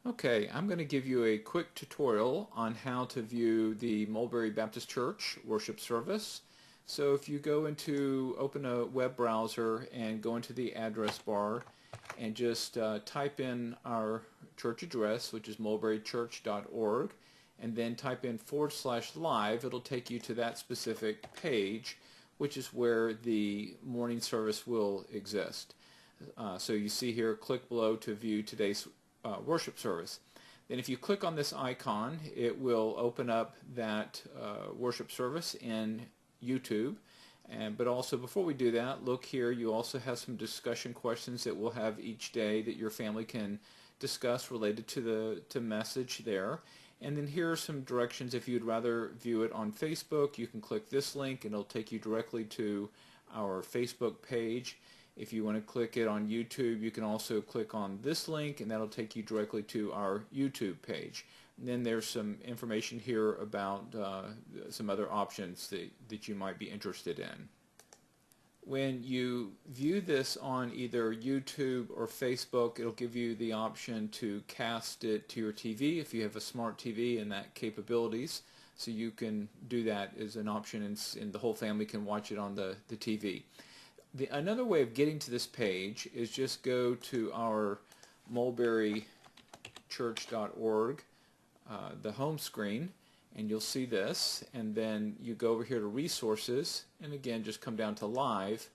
Okay, I'm going to give you a quick tutorial on how to view the Mulberry Baptist Church worship service. So if you open a web browser and go into the address bar and just type in our church address, which is mulberrychurch.org, and then type in /live, it'll take you to that specific page, which is where the morning service will exist. So you see here, click below to view today's worship service. Then if you click on this icon, it will open up that worship service in YouTube. But also, before we do that, look here, you also have some discussion questions that we'll have each day that your family can discuss related to the message there. And then here are some directions. If you'd rather view it on Facebook, you can click this link and it'll take you directly to our Facebook page. If you want to click it on YouTube, you can also click on this link and that'll take you directly to our YouTube page. And then there's some information here about some other options that you might be interested in. When you view this on either YouTube or Facebook, it'll give you the option to cast it to your TV if you have a smart TV and that capabilities. So you can do that as an option and the whole family can watch it on the TV. Another way of getting to this page is just go to our mulberrychurch.org, the home screen, and you'll see this, and then you go over here to resources, and again just come down to live,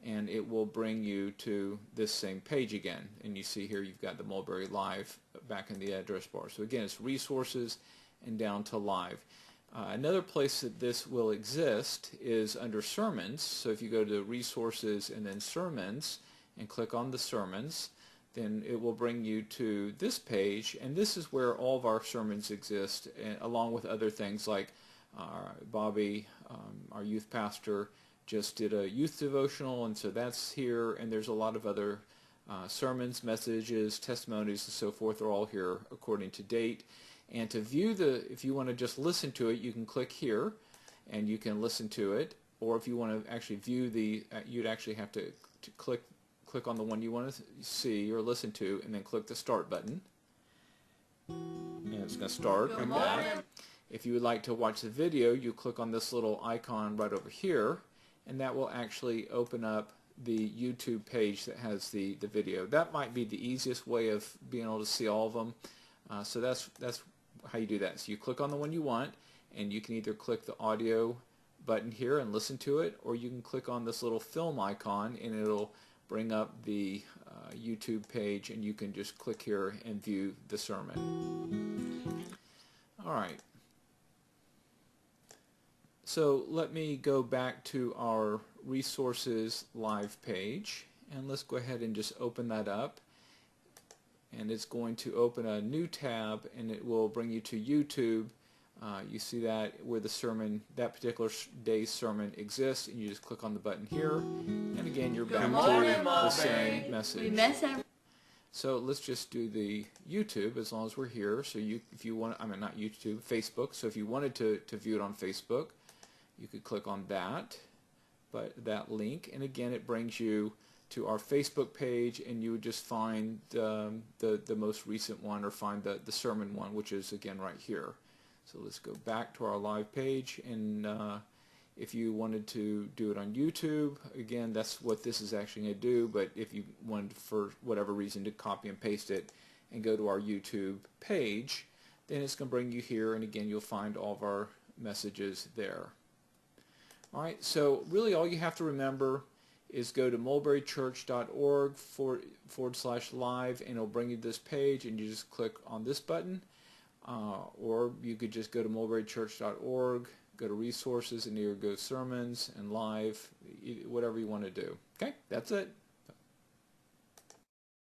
and it will bring you to this same page again. And you see here you've got the Mulberry Live back in the address bar. So again, it's resources and down to live. Another place that this will exist is under sermons. So if you go to resources and then sermons and click on the sermons, then it will bring you to this page, and this is where all of our sermons exist, along with other things like Bobby, our youth pastor, just did a youth devotional, and so that's here, and there's a lot of other sermons, messages, testimonies, and so forth are all here according to date. And to view if you want to just listen to it, you can click here and you can listen to it. Or if you want to actually view you'd actually have to click on the one you want to see or listen to, and then click the start button. And it's going to start from that. If you would like to watch the video, you click on this little icon right over here, and that will actually open up the YouTube page that has the video. That might be the easiest way of being able to see all of them. So that's how you do that. So you click on the one you want, and you can either click the audio button here and listen to it, or you can click on this little film icon and it'll bring up the YouTube page, and you can just click here and view the sermon. Alright, so let me go back to our resources live page, and let's go ahead and just open that up. And it's going to open a new tab, and it will bring you to YouTube. You see that where the sermon, that particular day's sermon exists, and you just click on the button here, and again you're back to the same message. So let's just do the YouTube as long as we're here. So if you want, I mean not YouTube, Facebook. So if you wanted to view it on Facebook, you could click on that link, and again it brings you to our Facebook page, and you would just find the most recent one, or find the sermon one, which is again right here. So let's go back to our live page, and if you wanted to do it on YouTube, again that's what this is actually going to do. But if you wanted, for whatever reason, to copy and paste it and go to our YouTube page, then it's going to bring you here, and again you'll find all of our messages there. Alright, so really all you have to remember is go to mulberrychurch.org/live, and it'll bring you to this page, and you just click on this button, or you could just go to mulberrychurch.org, go to resources, and here go sermons and live, whatever you want to do. Okay, that's it.